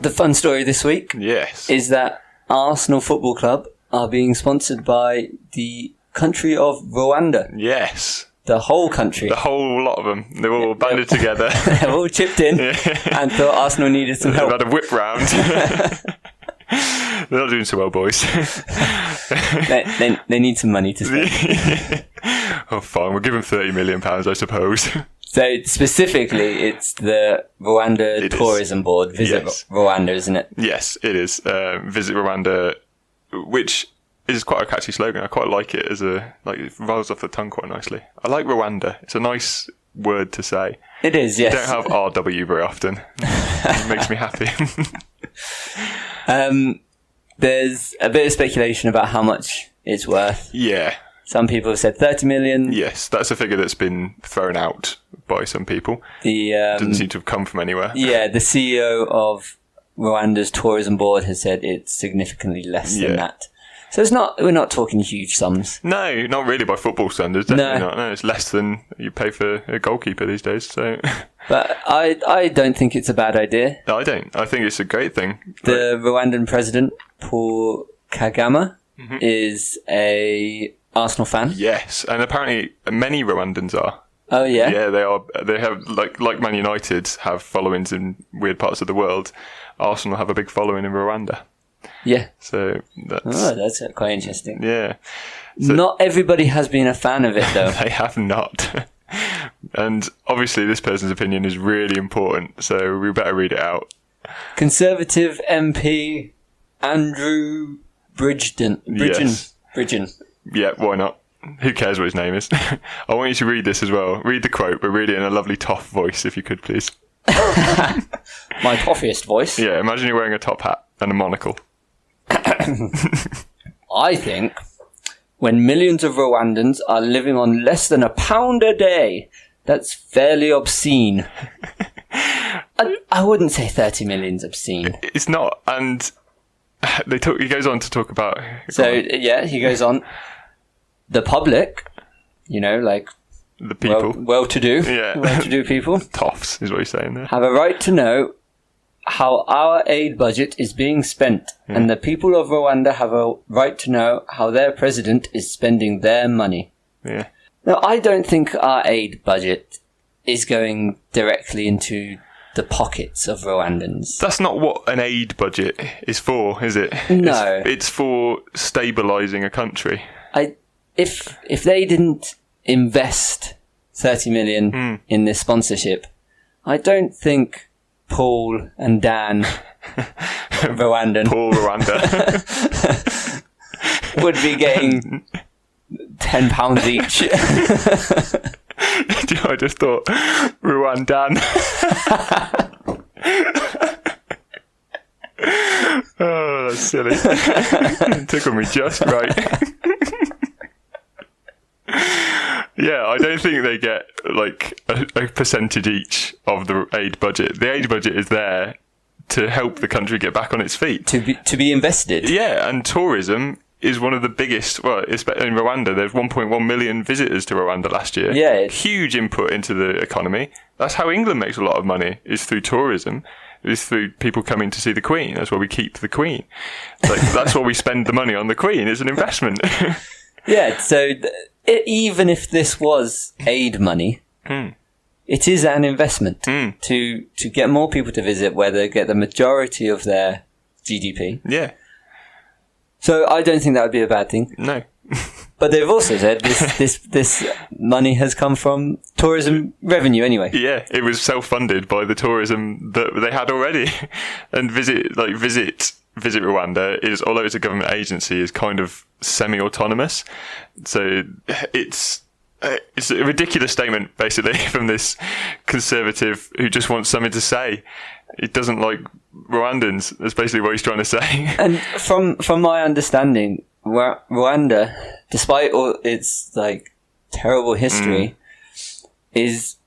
The fun story this week is that Arsenal Football Club are being sponsored by the country of Rwanda. Yes. The whole country. The whole lot of them. They're all banded together. They're all chipped in and thought Arsenal needed some help. They've had a whip round. They're not doing so well, boys. they need some money to spend. Oh, fine. We'll give them £30 million, I suppose. So, specifically, it's the Rwanda Tourism Board. Visit Rwanda, isn't it? Yes, it is. Visit Rwanda, which is quite a catchy slogan. I quite like it it rolls off the tongue quite nicely. I like Rwanda. It's a nice word to say. It is, yes. You don't have RW very often. It makes me happy. There's a bit of speculation about how much it's worth. Yeah. Some people have said 30 million. Yes, that's a figure that's been thrown out by some people. Doesn't seem to have come from anywhere. Yeah, the CEO of Rwanda's tourism board has said it's significantly less than that. So we're not talking huge sums. No, not really by football standards. Definitely not. No, it's less than you pay for a goalkeeper these days. So, but I don't think it's a bad idea. No, I don't. I think it's a great thing. The Rwandan president, Paul Kagame, is a Arsenal fan. Yes, and apparently many Rwandans are. Oh yeah. Yeah, they are. They have like Man United have followings in weird parts of the world. Arsenal have a big following in Rwanda. Yeah. So that's quite interesting. Yeah. So, not everybody has been a fan of it, though. They have not. And obviously this person's opinion is really important, so we better read it out. Conservative MP Andrew Bridgen. Yes. Bridgen. Yeah, why not? Who cares what his name is? I want you to read this as well. Read the quote, but read it in a lovely toff voice, if you could, please. My toffiest voice? Yeah, imagine you're wearing a top hat and a monocle. I think when millions of Rwandans are living on less than £1 a day, that's fairly obscene. I wouldn't say 30 million's obscene. It's not, and he goes on to talk about... he goes on. The public, the people. Well-to-do people. Toffs is what he's saying there. Have a right to know how our aid budget is being spent, and the people of Rwanda have a right to know how their president is spending their money. Yeah. Now, I don't think our aid budget is going directly into the pockets of Rwandans. That's not what an aid budget is for, is it? No. It's for stabilising a country. If they didn't invest 30 million in this sponsorship, I don't think Paul and Dan Rwandan Paul Rwanda would be getting £10 each. I just thought Rwandan. Oh, that's silly. It tickled me just right. Yeah, I don't think they get a percentage each of the aid budget. The aid budget is there to help the country get back on its feet. To be invested. Yeah, and tourism is one of the biggest. Well, especially in Rwanda, there's 1.1 million visitors to Rwanda last year. Yeah, huge input into the economy. That's how England makes a lot of money, is through tourism. Is through people coming to see the Queen. That's why we keep the Queen. That's why we spend the money on the Queen. It's an investment. Yeah, so even if this was aid money, it is an investment to get more people to visit, where they get the majority of their GDP. Yeah. So I don't think that would be a bad thing. No. But they've also said this money has come from tourism revenue anyway. Yeah, it was self-funded by the tourism that they had already. And Visit Rwanda is, although it's a government agency, is kind of semi-autonomous. So it's a ridiculous statement, basically, from this conservative who just wants something to say. He doesn't like Rwandans. That's basically what he's trying to say. And from my understanding, Rwanda, despite all its terrible history, is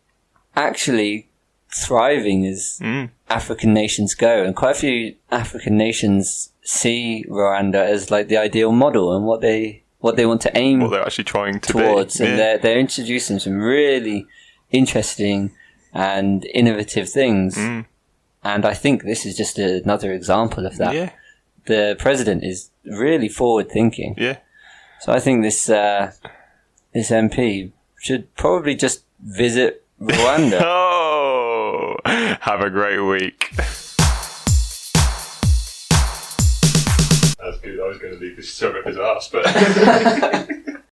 actually thriving as African nations go, and quite a few African nations see Rwanda as the ideal model and what they want to aim. What they're actually trying to towards, be. And they're introducing some really interesting and innovative things. And I think this is just another example of that. Yeah. The president is really forward thinking. Yeah. So I think this MP should probably just visit Rwanda. Oh, have a great week. That's good. I was going to leave this sort of his ass, but